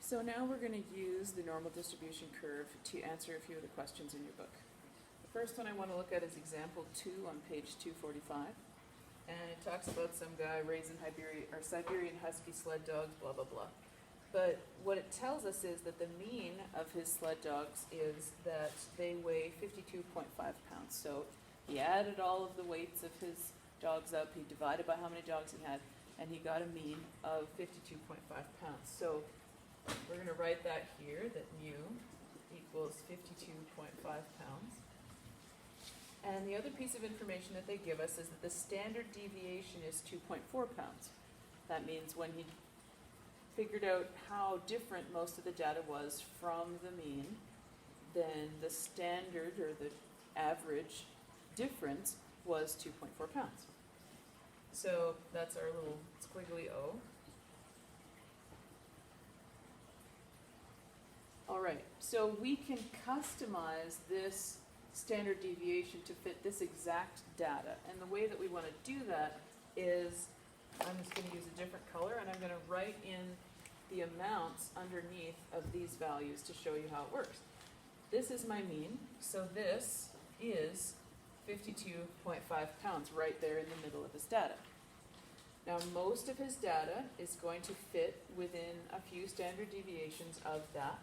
So now we're going to use the normal distribution curve to answer a few of the questions in your book. The first one I want to look at is example 2 on page 245. And it talks about some guy raising Siberian Husky sled dogs, blah, blah, blah. But what it tells us is that the mean of his sled dogs is that they weigh 52.5 pounds. So he added all of the weights of his dogs up, he divided by how many dogs he had, and he got a mean of 52.5 pounds. So we're going to write that here, that mu equals 52.5 pounds. And the other piece of information that they give us is that the standard deviation is 2.4 pounds. That means when he figured out how different most of the data was from the mean, then the standard or the average difference was 2.4 pounds. So that's our little squiggly O. All right, so we can customize this standard deviation to fit this exact data. And the way that we want to do that is, I'm just going to use a different color, and I'm going to write in the amounts underneath of these values to show you how it works. This is my mean, so this is 52.5 pounds right there in the middle of his data. Now most of his data is going to fit within a few standard deviations of that.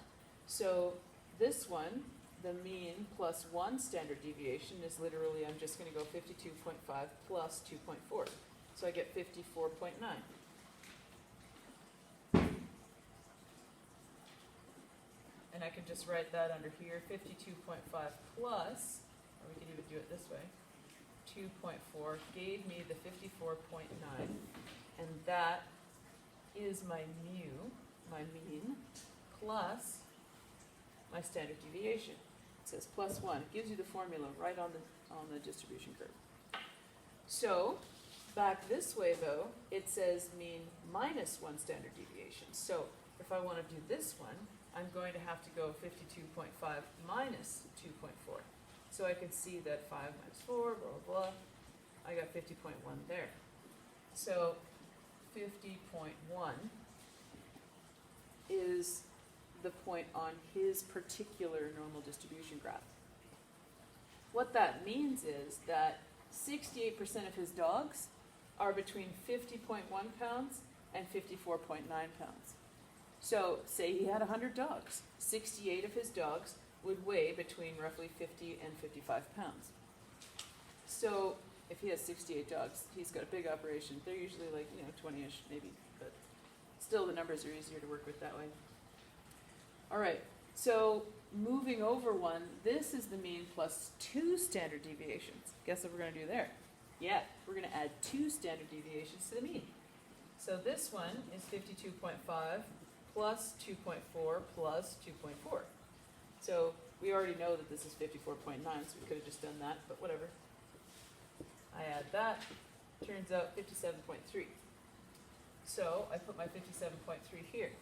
So this one, the mean plus 1 standard deviation is literally, I'm just going to go 52.5 plus 2.4. So I get 54.9. And I can just write that under here, 52.5 plus, or we can even do it this way, 2.4 gave me the 54.9, and that is my mu, my mean, plus my standard deviation. It says plus 1. It gives you the formula right on the distribution curve. So back this way though, it says mean minus 1 standard deviation. So if I want to do this one, I'm going to have to go 52.5 minus 2.4. So I can see that 5 minus 4, blah, blah, blah. I got 50.1 there. So 50.1 is the point on his particular normal distribution graph. What that means is that 68% of his dogs are between 50.1 pounds and 54.9 pounds. So say he had 100 dogs. 68 of his dogs would weigh between roughly 50 and 55 pounds. So if he has 68 dogs, he's got a big operation. They're usually like, 20-ish maybe, but still the numbers are easier to work with that way. All right, so moving over one, this is the mean plus 2 standard deviations. Guess what we're going to do there? Yeah, we're going to add 2 standard deviations to the mean. So this one is 52.5 plus 2.4 plus 2.4. So we already know that this is 54.9, so we could have just done that, but whatever. I add that, turns out 57.3. So I put my 57.3 here.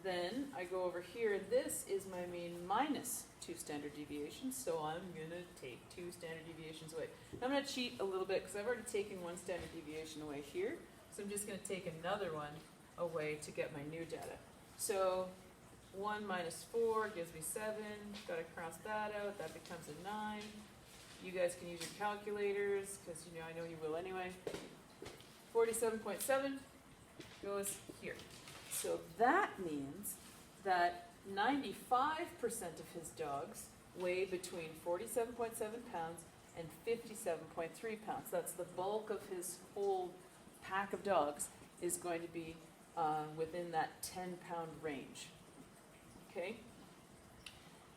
Then I go over here, and this is my mean minus 2 standard deviations, so I'm going to take 2 standard deviations away. I'm going to cheat a little bit because I've already taken 1 standard deviation away here, so I'm just going to take another one away to get my new data. So 1 minus 4 gives me 7, got to cross that out, that becomes a 9. You guys can use your calculators because I know you will anyway. 47.7 goes here. So that means that 95% of his dogs weigh between 47.7 pounds and 57.3 pounds. That's the bulk of his whole pack of dogs is going to be within that 10-pound range. Okay?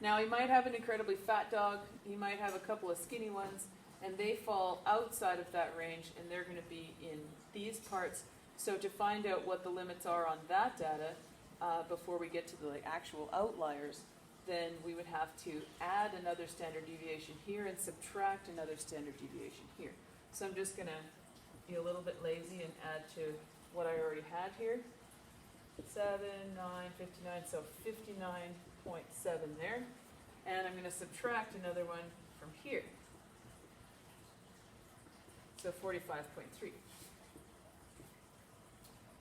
Now he might have an incredibly fat dog, he might have a couple of skinny ones, and they fall outside of that range, and they're going to be in these parts. So to find out what the limits are on that data, before we get to the actual outliers, then we would have to add another standard deviation here and subtract another standard deviation here. So I'm just going to be a little bit lazy and add to what I already had here. 7, 9, 59, so 59.7 there. And I'm going to subtract another one from here. So 45.3.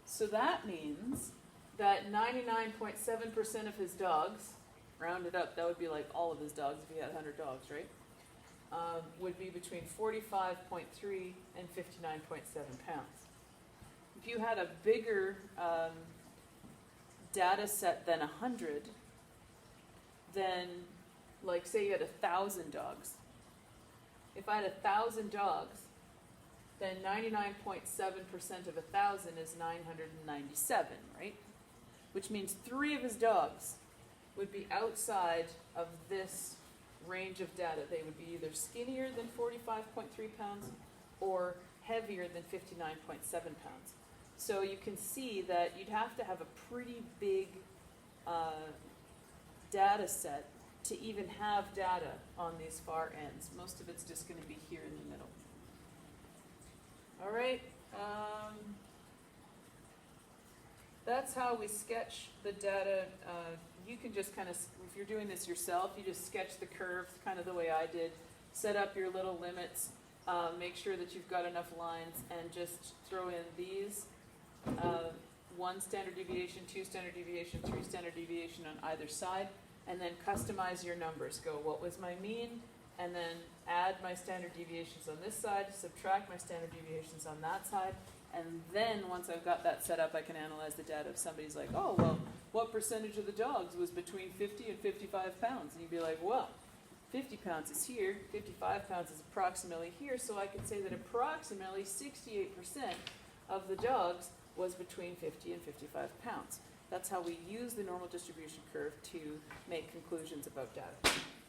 So that means that 99.7% of his dogs, rounded up, that would be like all of his dogs if he had 100 dogs, right? Would be between 45.3 and 59.7 pounds. If you had a bigger data set than 100, then, like, say you had 1,000 dogs. If I had 1,000 dogs, then 99.7% of 1,000 is 997, right? Which means 3 of his dogs would be outside of this range of data. They would be either skinnier than 45.3 pounds or heavier than 59.7 pounds. So you can see that you'd have to have a pretty big data set to even have data on these far ends. Most of it's just going to be here in the middle. All right. That's how we sketch the data. You can just kind of, if you're doing this yourself, you just sketch the curves kind of the way I did. Set up your little limits. Make sure that you've got enough lines, and just throw in these. 1 standard deviation, 2 standard deviation, 3 standard deviation on either side, and then customize your numbers. Go, what was my mean? And then add my standard deviations on this side, subtract my standard deviations on that side, and then once I've got that set up, I can analyze the data. If somebody's like, oh, well, what percentage of the dogs was between 50 and 55 pounds? And you'd be like, well, 50 pounds is here, 55 pounds is approximately here, so I can say that approximately 68% of the dogs was between 50 and 55 pounds. That's how we use the normal distribution curve to make conclusions about data.